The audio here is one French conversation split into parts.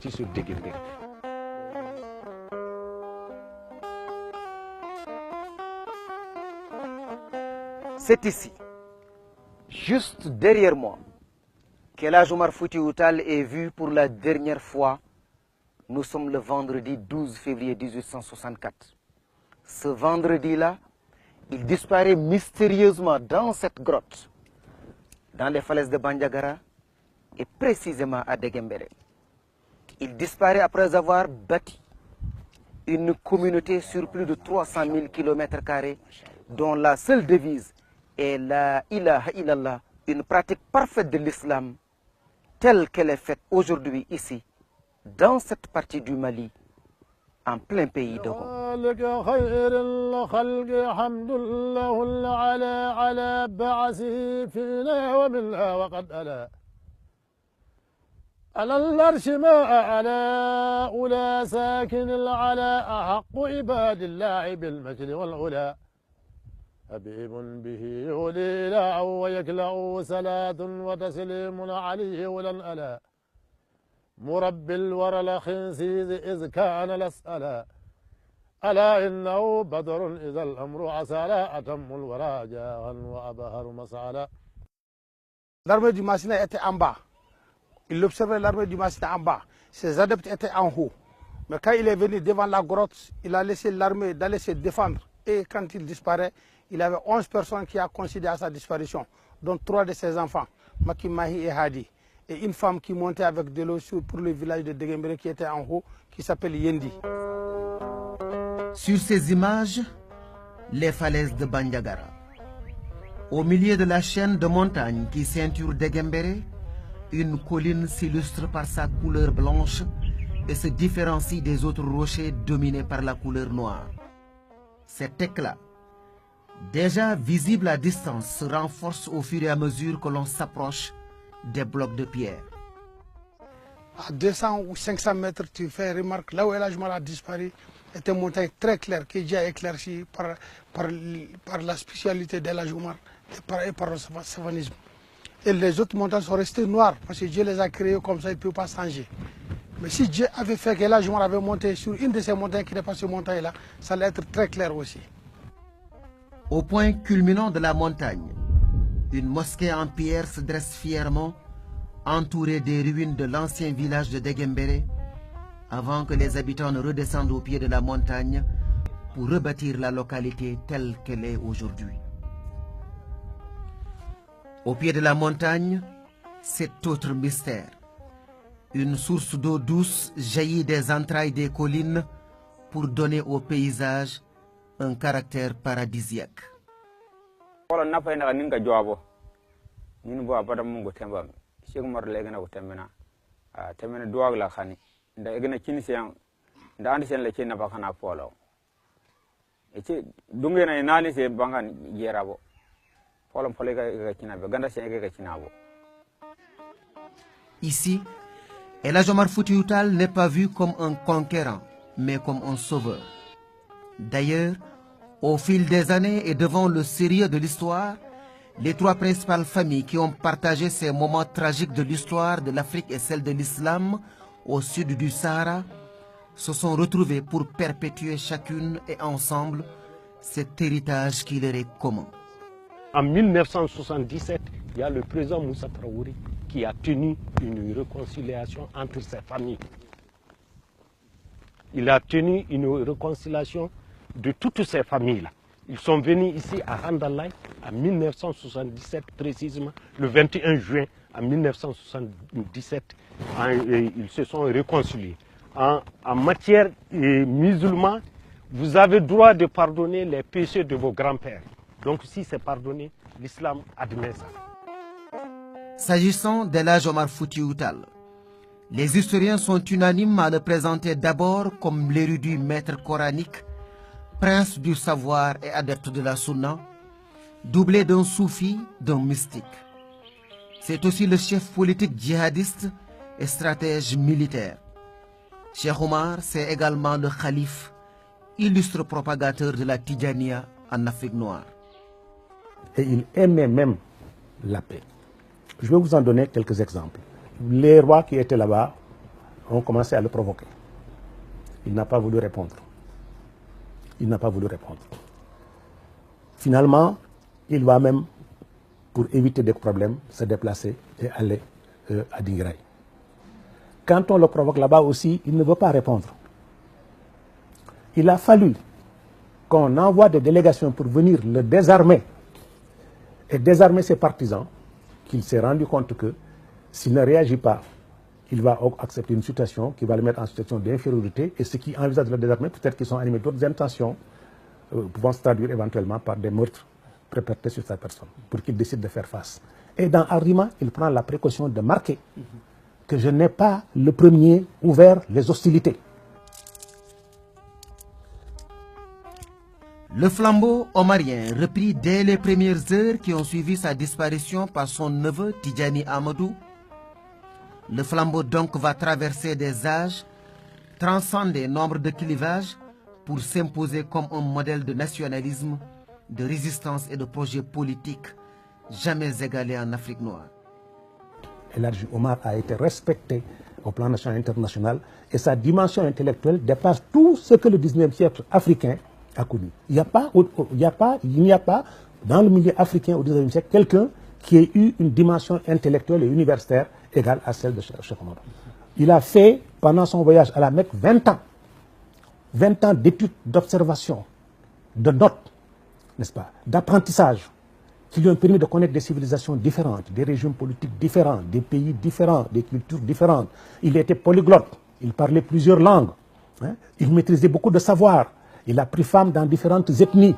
parti sur Deguembéré. C'est ici, juste derrière moi, que l'Hadj Omar Foutiyou Tall est vu pour la dernière fois. Nous sommes le vendredi 12 février 1864. Ce vendredi-là, il disparaît mystérieusement dans cette grotte, dans les falaises de Bandiagara et précisément à Deguembéré. Il disparaît après avoir bâti une communauté sur plus de 300 000 km², dont la seule devise est la ilaha illallah, une pratique parfaite de l'islam telle qu'elle est faite aujourd'hui ici, dans cette partie du Mali, en plein pays de Rome. على العرش ما على أولى ساكن العلا أحق عباد الله بالمجد والعلا حبيب به يولي لا ويكلأ صلاة وتسليم عليه ولن ألا مربي الورى الخنسيز إذ كان الأسألا ألا إنه بدر إذا الأمر عسالا أتم الورى جاء وأبهر مسعلا. L'armée du Massina était en bas. Il observait l'armée du Massina en bas. Ses adeptes étaient en haut. Mais quand il est venu devant la grotte, il a laissé l'armée d'aller se défendre. Et quand il disparaît, il avait 11 personnes qui ont considéré à sa disparition, dont 3 de ses enfants, Maki, Mahi et Hadi. Et une femme qui montait avec de l'eau pour le village de Deguembéré qui était en haut, qui s'appelle Yendi. Sur ces images, les falaises de Bandiagara. Au milieu de la chaîne de montagnes qui ceinture Deguembéré, une colline s'illustre par sa couleur blanche et se différencie des autres rochers dominés par la couleur noire. Cet éclat, déjà visible à distance, se renforce au fur et à mesure que l'on s'approche des blocs de pierre. À 200 ou 500 mètres, tu fais remarque, là où El Hadj Omar a disparu, est une montagne très claire qui est déjà éclaircie par la spécialité d'El Hadj Omar et par le savanisme. Et les autres montagnes sont restées noires parce que Dieu les a créées comme ça, il ne peut pas changer. Mais si Dieu avait fait que El Hadj Omar avait monté sur une de ces montagnes qui n'est pas cette montagne-là, ça allait être très clair aussi. Au point culminant de la montagne, une mosquée en pierre se dresse fièrement, entourée des ruines de l'ancien village de Deguembéré, avant que les habitants ne redescendent au pied de la montagne pour rebâtir la localité telle qu'elle est aujourd'hui. Au pied de la montagne, cet autre mystère. Une source d'eau douce jaillit des entrailles des collines pour donner au paysage un caractère paradisiaque. Ici, El Hadj Omar Foutiyou Tall n'est pas vu comme un conquérant, mais comme un sauveur. D'ailleurs, au fil des années et devant le sérieux de l'histoire, les 3 principales familles qui ont partagé ces moments tragiques de l'histoire de l'Afrique et celle de l'islam au sud du Sahara se sont retrouvées pour perpétuer chacune et ensemble cet héritage qui leur est commun. En 1977, il y a le président Moussa Traoré qui a tenu une réconciliation entre ces familles. Il a tenu une réconciliation de toutes ces familles-là. Ils sont venus ici à Handalay en 1977, précisément le 21 juin en 1977. Ils se sont réconciliés. En matière musulmane, vous avez droit de pardonner les péchés de vos grands-pères. Donc si c'est pardonné, l'islam admet ça. S'agissant d'El Hadj Omar Foutiyou Tall, les historiens sont unanimes à le présenter d'abord comme l'érudit maître coranique, prince du savoir et adepte de la sunna, doublé d'un soufi, d'un mystique. C'est aussi le chef politique djihadiste et stratège militaire. Cheikh Omar, c'est également le calife, illustre propagateur de la Tidjaniya en Afrique noire. Et il aimait même la paix. Je vais vous en donner quelques exemples. Les rois qui étaient là-bas, ont commencé à le provoquer. Il n'a pas voulu répondre. Il n'a pas voulu répondre. Finalement, il va même, pour éviter des problèmes, se déplacer et aller à Dinguiraye. Quand on le provoque là-bas aussi, il ne veut pas répondre. Il a fallu qu'on envoie des délégations pour venir le désarmer et désarmer ses partisans, qu'il s'est rendu compte que s'il ne réagit pas, il va accepter une situation qui va le mettre en situation d'infériorité, et ceux qui envisagent de le désarmer, peut-être qu'ils sont animés d'autres intentions, pouvant se traduire éventuellement par des meurtres perpétrés sur sa personne, pour qu'il décide de faire face. Et dans Arima, il prend la précaution de marquer que je n'ai pas le premier ouvert les hostilités. Le flambeau omarien, repris dès les premières heures qui ont suivi sa disparition par son neveu Tidjani Amadou, le flambeau donc va traverser des âges, transcender nombre de clivages pour s'imposer comme un modèle de nationalisme, de résistance et de projet politique jamais égalé en Afrique noire. El Hadji Omar a été respecté au plan national et international, et sa dimension intellectuelle dépasse tout ce que le 19e siècle africain a connu. Il n'y a pas dans le milieu africain au 19e siècle quelqu'un qui ait eu une dimension intellectuelle et universitaire égale à celle de Cheikh Omar. Il a fait, pendant son voyage à la Mecque, 20 ans. 20 ans d'études, d'observation, de notes, n'est-ce pas, d'apprentissage, qui lui ont permis de connaître des civilisations différentes, des régimes politiques différents, des pays différents, des cultures différentes. Il était polyglotte, il parlait plusieurs langues, hein? Il maîtrisait beaucoup de savoirs, il a pris femme dans différentes ethnies.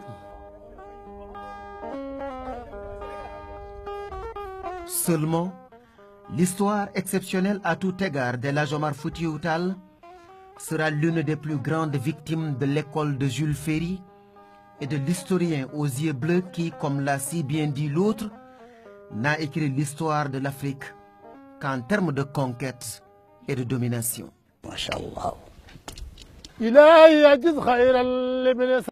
Seulement, l'histoire exceptionnelle à tout égard d'El Hadji Omar Foutiyou Tall sera l'une des plus grandes victimes de l'école de Jules Ferry et de l'historien aux yeux bleus qui, comme l'a si bien dit l'autre, n'a écrit l'histoire de l'Afrique qu'en termes de conquête et de domination. Masha'Allah. إلهي أجد خير اللي